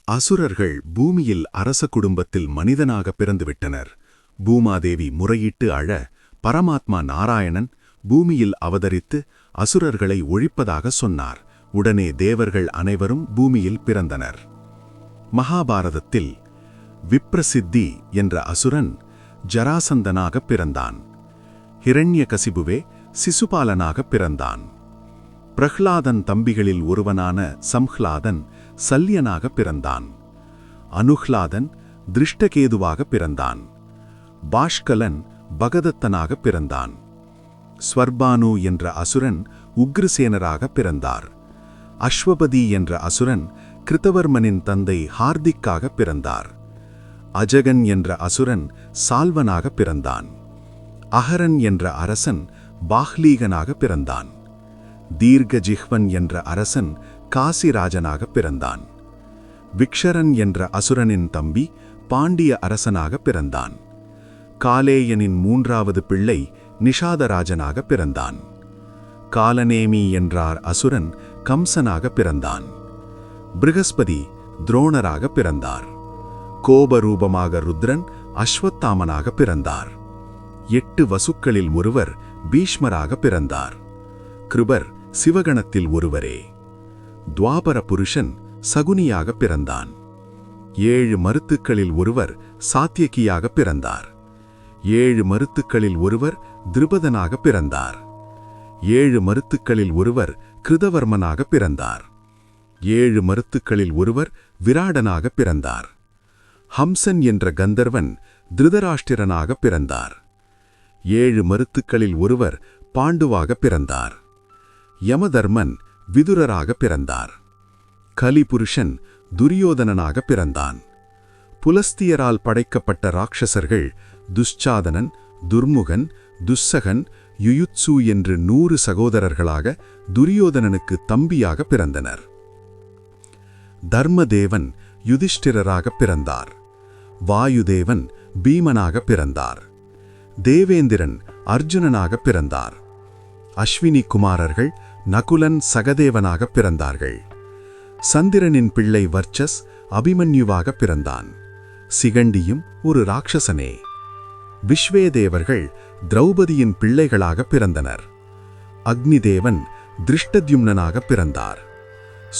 அசுரர்கள் பூமியில் அரச குடும்பத்தில் மனிதனாக பிறந்துவிட்டனர். பூமாதேவி முறையிட்டு அழ, பரமாத்மா நாராயணன் பூமியில் அவதரித்து அசுரர்களை ஒழிப்பதாக சொன்னார். உடனே தேவர்கள் அனைவரும் பூமியில் பிறந்தனர். மகாபாரதத்தில் விப்ரசித்தி என்ற அசுரன் ஜராசந்தனாக பிறந்தான். ஹிரண்யகசிபுவே சிசுபாலனாக பிறந்தான். பிரஹ்லாதன் தம்பிகளில் ஒருவனான சம்ஹ்லாதன் சல்யனாக பிறந்தான். அனுஹ்லாதன் திருஷ்டகேதுவாக பிறந்தான். பாஷ்கலன் பகதத்தனாக பிறந்தான். ஸ்வர்பானு என்ற அசுரன் உக்ரசேனராக பிறந்தார். அஸ்வபதி என்ற அசுரன் கிருத்தவர்மனின் தந்தை ஹார்திக்காக பிறந்தார். அஜகன் என்ற அசுரன் சால்வனாக பிறந்தான். அஹரன் என்ற அரசன் பாஹ்லீகனாக பிறந்தான். தீர்க்கஜிஹ்வன் என்ற அரசன் காசிராஜனாக பிறந்தான். விக்ஷரன் என்ற அசுரனின் தம்பி பாண்டிய அரசனாக பிறந்தான். காலேயனின் மூன்றாவது பிள்ளை நிஷாதராஜனாக பிறந்தான். காலநேமி என்றார் அசுரன் கம்சனாக பிறந்தான். பிருகஸ்பதி துரோணராக பிறந்தார். கோபரூபமாக ருத்ரன் அஸ்வத்தாமனாக பிறந்தார். 8 வசுக்களில் ஒருவர் பீஷ்மராக பிறந்தார். கிருபர் சிவகணத்தில் ஒருவரே. துவாபர புருஷன் சகுனியாக பிறந்தான். 7 மருத்துக்களில் ஒருவர் சாத்யகியாக பிறந்தார். 7 மருத்துக்களில் ஒருவர் திருபதனாக பிறந்தார். 7 மருத்துக்களில் ஒருவர் கிருதவர்மனாக பிறந்தார். 7 மருத்துக்களில் ஒருவர் விராடனாக பிறந்தார். ஹம்சன் என்ற கந்தர்வன் திருதராஷ்டிரனாக பிறந்தார். 7 மருத்துக்களில் ஒருவர் பாண்டுவாக பிறந்தார். யமதர்மன் விதுரராக பிறந்தார். கலிபுருஷன் துரியோதனனாக பிறந்தான். புலஸ்தியரால் படைக்கப்பட்ட ராட்சசர்கள் துஷ்சாதனன், துர்முகன், துஸ்ஸகன், யுயுத்சு என்று 100 சகோதரர்களாக துரியோதனனுக்கு தம்பியாக பிறந்தனர். தர்மதேவன் யுதிஷ்டிரராக பிறந்தார். வாயுதேவன் பீமனாக பிறந்தார். தேவேந்திரன் அர்ஜுனனாக பிறந்தார். அஸ்வினி குமாரர்கள் நகுலன் சகதேவனாக பிறந்தார்கள். சந்திரனின் பிள்ளை வர்ச்சஸ் அபிமன்யுவாக பிறந்தான். சிகண்டியும் ஒரு ராட்சசனே. விஸ்வேதேவர்கள் திரௌபதியின் பிள்ளைகளாக பிறந்தனர். அக்னிதேவன் திருஷ்டத்யும்னனாக பிறந்தார்.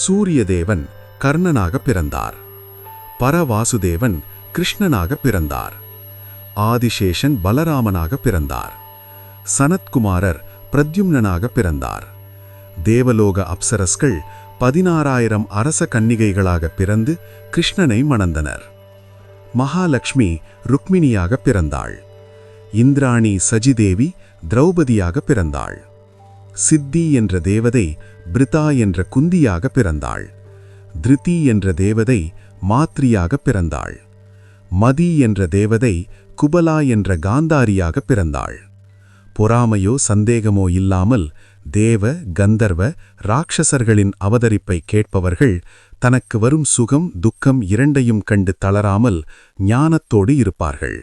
சூரியதேவன் கர்ணனாக பிறந்தார். பரவாசுதேவன் கிருஷ்ணனாக பிறந்தார். ஆதிசேஷன் பலராமனாக பிறந்தார். சனத்குமாரர் பிரத்யும்னனாக பிறந்தார். தேவலோக அப்சரஸ்கள் 16,000 அரச கன்னிகைகளாக பிறந்து கிருஷ்ணனை மணந்தனர். மகாலட்சுமி ருக்மிணியாக பிறந்தாள். இந்திராணி சஜிதேவி திரௌபதியாக பிறந்தாள். சித்தி என்ற தேவதை பிரிதா என்ற குந்தியாக பிறந்தாள். திருதி என்ற தேவதை மாத்ரியாக பிறந்தாள். மதி என்ற தேவதை குபலா என்ற காந்தாரியாக பிறந்தாள். பொறாமையோ சந்தேகமோ இல்லாமல் தேவ கந்தர்வ ராட்சசர்களின் அவதரிப்பை கேட்பவர்கள் தனக்கு வரும் சுகம் துக்கம் இரண்டையும் கண்டு தளராமல் ஞானத்தோடு இருப்பார்கள்.